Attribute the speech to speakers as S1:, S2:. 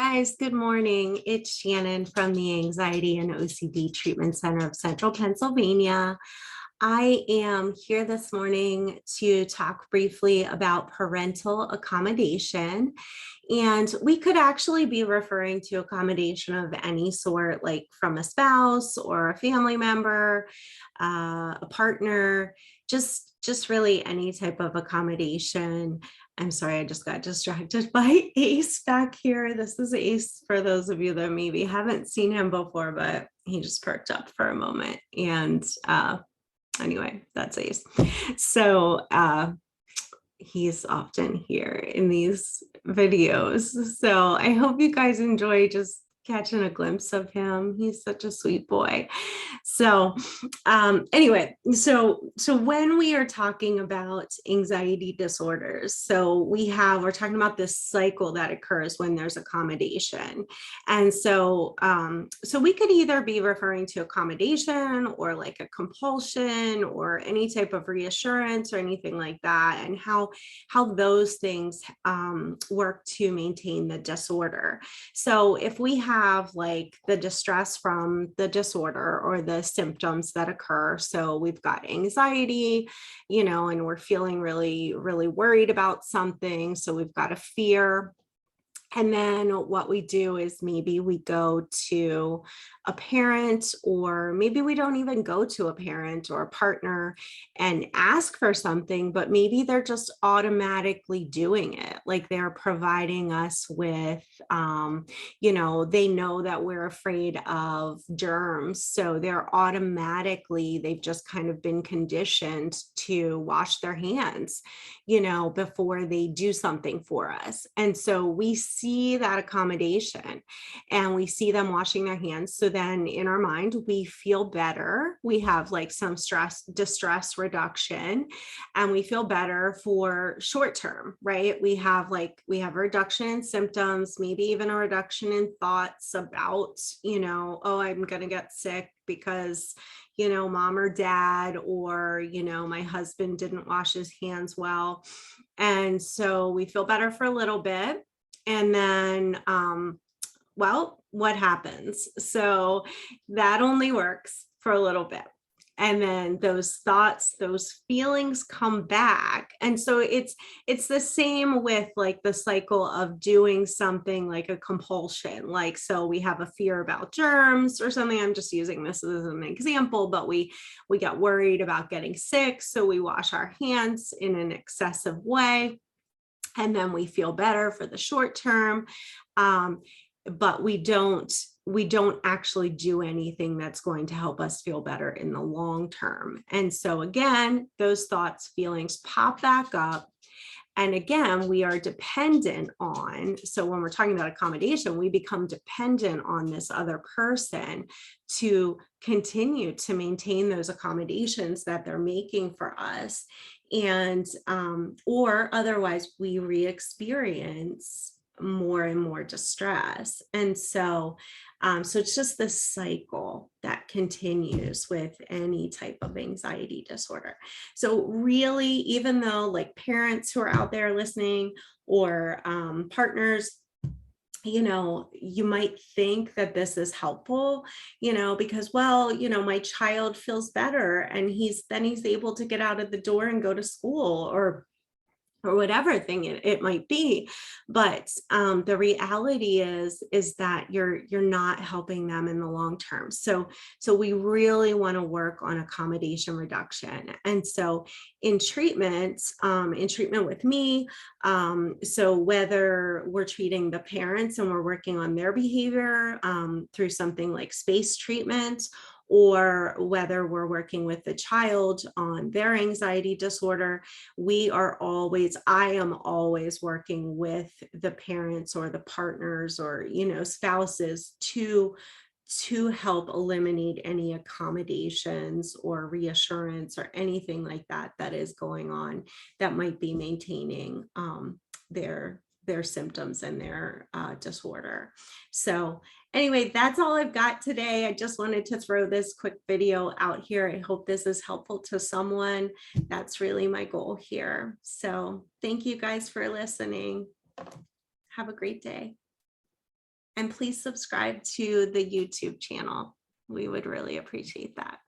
S1: guys, good morning. It's Shannon from the Anxiety and OCD Treatment Center of Central Pennsylvania. I am here this morning to talk briefly about parental accommodation. And we could actually be referring to accommodation of any sort, like from a spouse or a family member, a partner, just really any type of accommodation. I'm sorry, I just got distracted by Ace back here. This is Ace for those of you that maybe haven't seen him before, but he just perked up for a moment. And anyway, that's Ace. So he's often here in these videos. So I hope you guys enjoy just catching a glimpse of him. He's such a sweet boy. So anyway, so when we are talking about anxiety disorders, we're talking about this cycle that occurs when there's accommodation. And so we could either be referring to accommodation or like a compulsion or any type of reassurance or anything like that, and how those things work to maintain the disorder. So if we have like the distress from the disorder or the symptoms that occur, so we've got anxiety, and we're feeling really, really worried about something. So we've got a fear. And then what we do is maybe we go to a parent, or maybe we don't even go to a parent or a partner and ask for something, but maybe they're just automatically doing it. Like they're providing us with, they know that we're afraid of germs. So they've just kind of been conditioned to wash their hands, before they do something for us. And so we see that accommodation and we see them washing their hands. So then in our mind, we feel better. We have like some distress reduction, and we feel better for short term, right? We have a reduction in symptoms, maybe even a reduction in thoughts about, oh, I'm going to get sick because, mom or dad, or, my husband didn't wash his hands well. And so we feel better for a little bit. And then, what happens? So that only works for a little bit. And then those thoughts, those feelings come back. And so it's the same with like the cycle of doing something like a compulsion. Like, so we have a fear about germs or something. I'm just using this as an example, but we get worried about getting sick. So we wash our hands in an excessive way. And then we feel better for the short term. But we don't actually do anything that's going to help us feel better in the long term. And so again, those thoughts, feelings pop back up. And again, we are dependent on, so when we're talking about accommodation, we become dependent on this other person to continue to maintain those accommodations that they're making for us. And, or otherwise we re-experience more and more distress. And so it's just this cycle that continues with any type of anxiety disorder. So really, even though like parents who are out there listening, or partners, you might think that this is helpful, because, my child feels better and he's able to get out of the door and go to school, or whatever thing it might be. But the reality is that you're not helping them in the long term. So we really want to work on accommodation reduction. And so in treatment with me, so whether we're treating the parents and we're working on their behavior through something like space treatment, or whether we're working with the child on their anxiety disorder, I am always working with the parents or the partners or, spouses to help eliminate any accommodations or reassurance or anything like that is going on that might be maintaining their symptoms and their disorder. So anyway, that's all I've got today. I just wanted to throw this quick video out here. I hope this is helpful to someone. That's really my goal here. So thank you guys for listening. Have a great day. And please subscribe to the YouTube channel. We would really appreciate that.